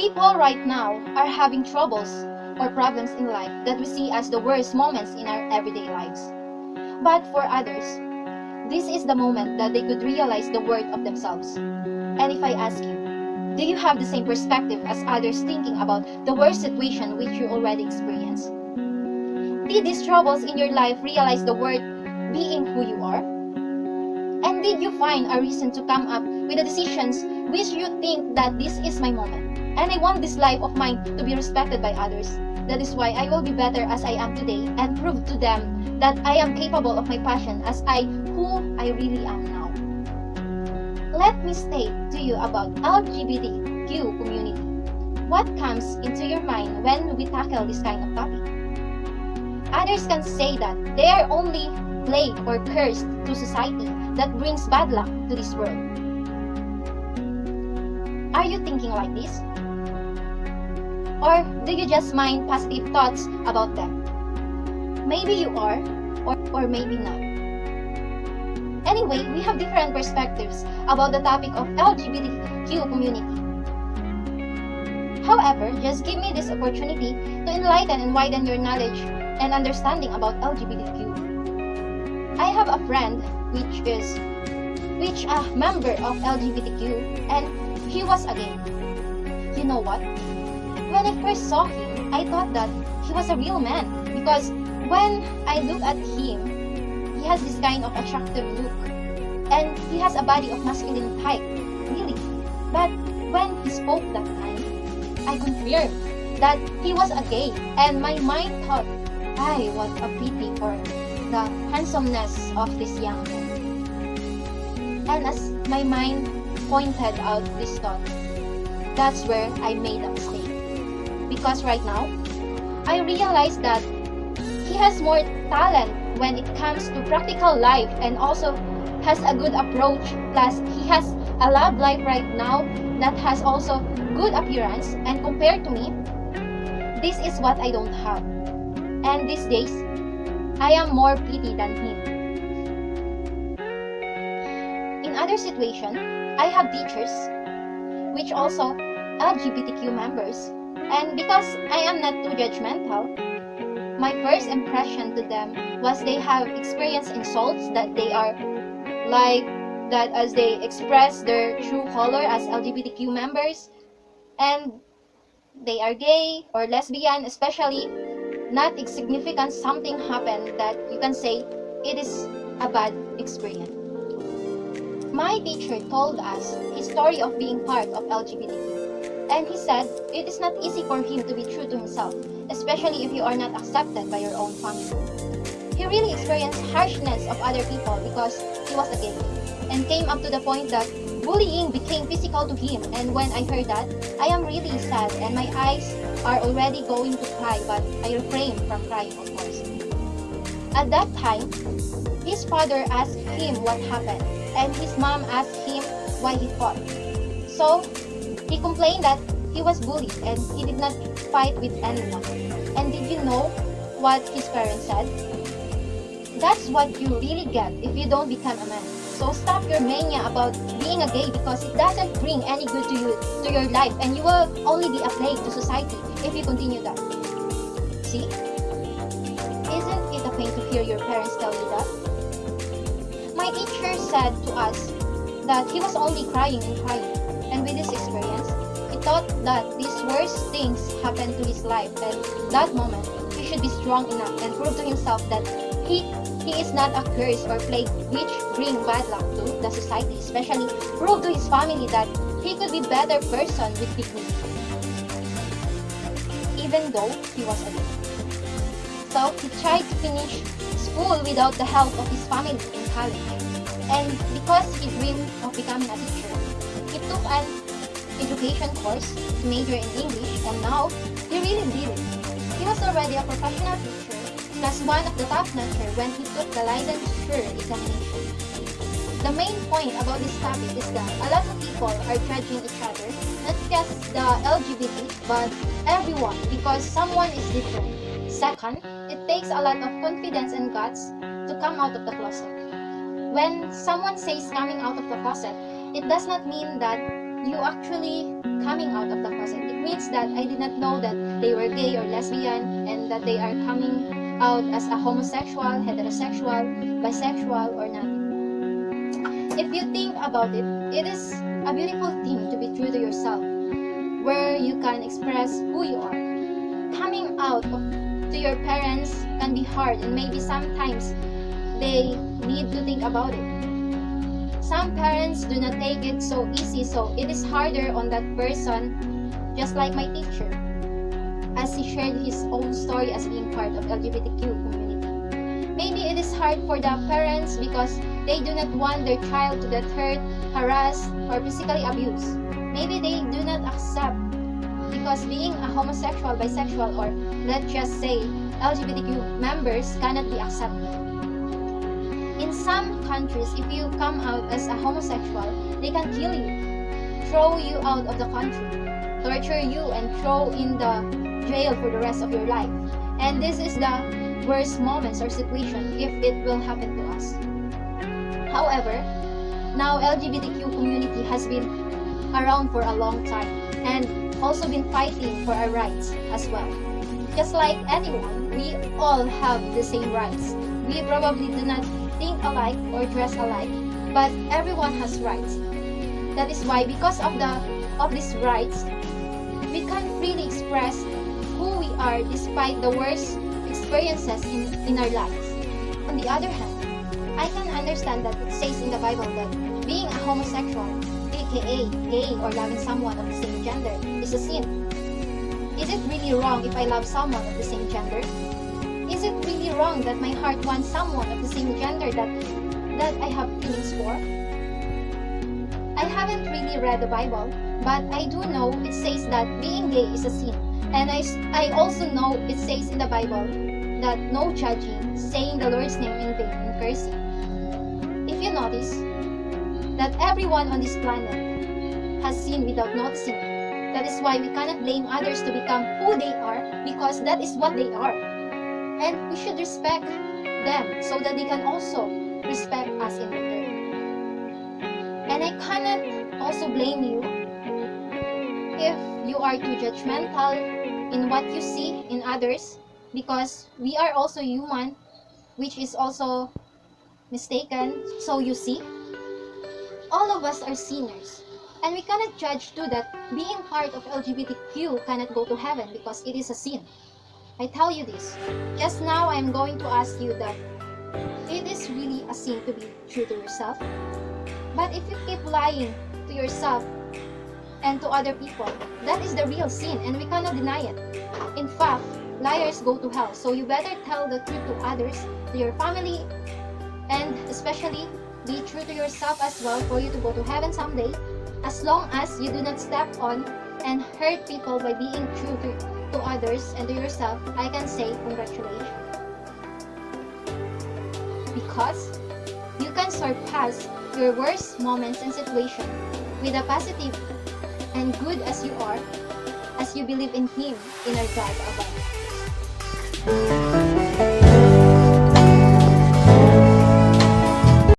People right now are having troubles or problems in life that we see as the worst moments in our everyday lives. But for others, this is the moment that they could realize the worth of themselves. And if I ask you, do you have the same perspective as others thinking about the worst situation which you already experienced? Did these troubles in your life realize the worth being who you are? And did you find a reason to come up with the decisions which you think that this is my moment? And I want this life of mine to be respected by others. That is why I will be better as I am today and prove to them that I am capable of my passion as who I really am now. Let me state to you about LGBTQ community. What comes into your mind when we tackle this kind of topic? Others can say that they are only plague or cursed to society that brings bad luck to this world. Are you thinking like this? Or do you just mind positive thoughts about them? Maybe you are, or maybe not. Anyway, we have different perspectives about the topic of LGBTQ community. However, just give me this opportunity to enlighten and widen your knowledge and understanding about LGBTQ. I have a friend which a member of LGBTQ, and he was a gay. You know what? When I first saw him, I thought that he was a real man because when I look at him, he has this kind of attractive look and he has a body of masculine type, really. But when he spoke that time, I confirmed that he was a gay, and my mind thought, what a pity for the handsomeness of this young man. And as my mind pointed out this thought, that's where I made a mistake. Because right now, I realize that he has more talent when it comes to practical life and also has a good approach. Plus, he has a love life right now that has also good appearance, and compared to me, this is what I don't have. And these days, I am more pretty than him. In other situation, I have teachers, which also LGBTQ members, and because I am not too judgmental, my first impression to them was they have experienced insults that they are like that as they express their true color as LGBTQ members, and they are gay or lesbian, especially not insignificant something happened that you can say it is a bad experience. My teacher told us his story of being part of LGBTQ, and he said it is not easy for him to be true to himself, especially if you are not accepted by your own family. He really experienced harshness of other people because he was a gay, and came up to the point that bullying became physical to him. And when I heard that, I am really sad and my eyes are already going to cry, but I refrain from crying, of course. At that time, his father asked him what happened, and his mom asked him why he fought. So, he complained that he was bullied and he did not fight with anyone. And did you know what his parents said? That's what you really get if you don't become a man. So stop your mania about being a gay because it doesn't bring any good to you, to your life, and you will only be a plague to society if you continue that. See? Isn't it a pain to hear your parents tell you that? My teacher said to us that he was only crying and crying, and with this experience, he thought that these worst things happened to his life, and that moment, he should be strong enough and prove to himself that he is not a curse or plague which bring bad luck to the society, especially prove to his family that he could be better person with dignity, even though he was a gay. So he tried to finish school without the help of his family in college, and because he dreamed of becoming a teacher, he took an education course to major in English, and now he really did it. He was already a professional teacher, plus one of the top notcher when he took the licensure examination. The main point about this topic is that a lot of people are judging each other, not just the LGBT, but everyone, because someone is different. Second, it takes a lot of confidence and guts to come out of the closet. When someone says coming out of the closet, it does not mean that you actually coming out of the closet. It means that I did not know that they were gay or lesbian, and that they are coming out as a homosexual, heterosexual, bisexual, or not. If you think about it, it is a beautiful thing to be true to yourself, where you can express who you are. Coming out to your parents can be hard, and maybe sometimes they need to think about it. Some parents do not take it so easy, so it is harder on that person, just like my teacher, as he shared his own story as being part of LGBTQ community. Maybe it is hard for the parents because they do not want their child to get hurt, harassed, or physically abused. Maybe they do not accept because being a homosexual, bisexual, or let's just say LGBTQ members cannot be accepted. In some countries, if you come out as a homosexual, they can kill you, throw you out of the country, torture you, and throw in the jail for the rest of your life. And this is the worst moments or situation if it will happen to us. However, now LGBTQ community has been around for a long time and also been fighting for our rights as well. Just like anyone, we all have the same rights. We probably do not think alike or dress alike, but everyone has rights. That is why, because of these rights, we can freely express who we are despite the worst experiences in our lives. On the other hand, I can understand that it says in the Bible that being a homosexual, aka gay, or loving someone of the same gender is a sin. Is it really wrong if I love someone of the same gender? Is it really wrong that my heart wants someone of the same gender that I have feelings for? I haven't really read the Bible, but I do know it says that being gay is a sin. And I also know it says in the Bible that no judging, saying the Lord's name in vain, and cursing. If you notice that everyone on this planet has sinned without noticing it, that is why we cannot blame others to become who they are, because that is what they are. And we should respect them so that they can also respect us in return. And I cannot also blame you if you are too judgmental in what you see in others, because we are also human, which is also mistaken. So you see, all of us are sinners. And we cannot judge too that being part of LGBTQ cannot go to heaven because it is a sin. I tell you this. Just now I am going to ask you that it is really a sin to be true to yourself. But if you keep lying to yourself and to other people, that is the real sin, and we cannot deny it. In fact, liars go to hell. So you better tell the truth to others, to your family, and especially be true to yourself as well for you to go to heaven someday, as long as you do not step on and hurt people by being true to others and to yourself. I can say congratulations. Because you can surpass your worst moments and situations with a positive and good as you are, as you believe in Him, in our God above.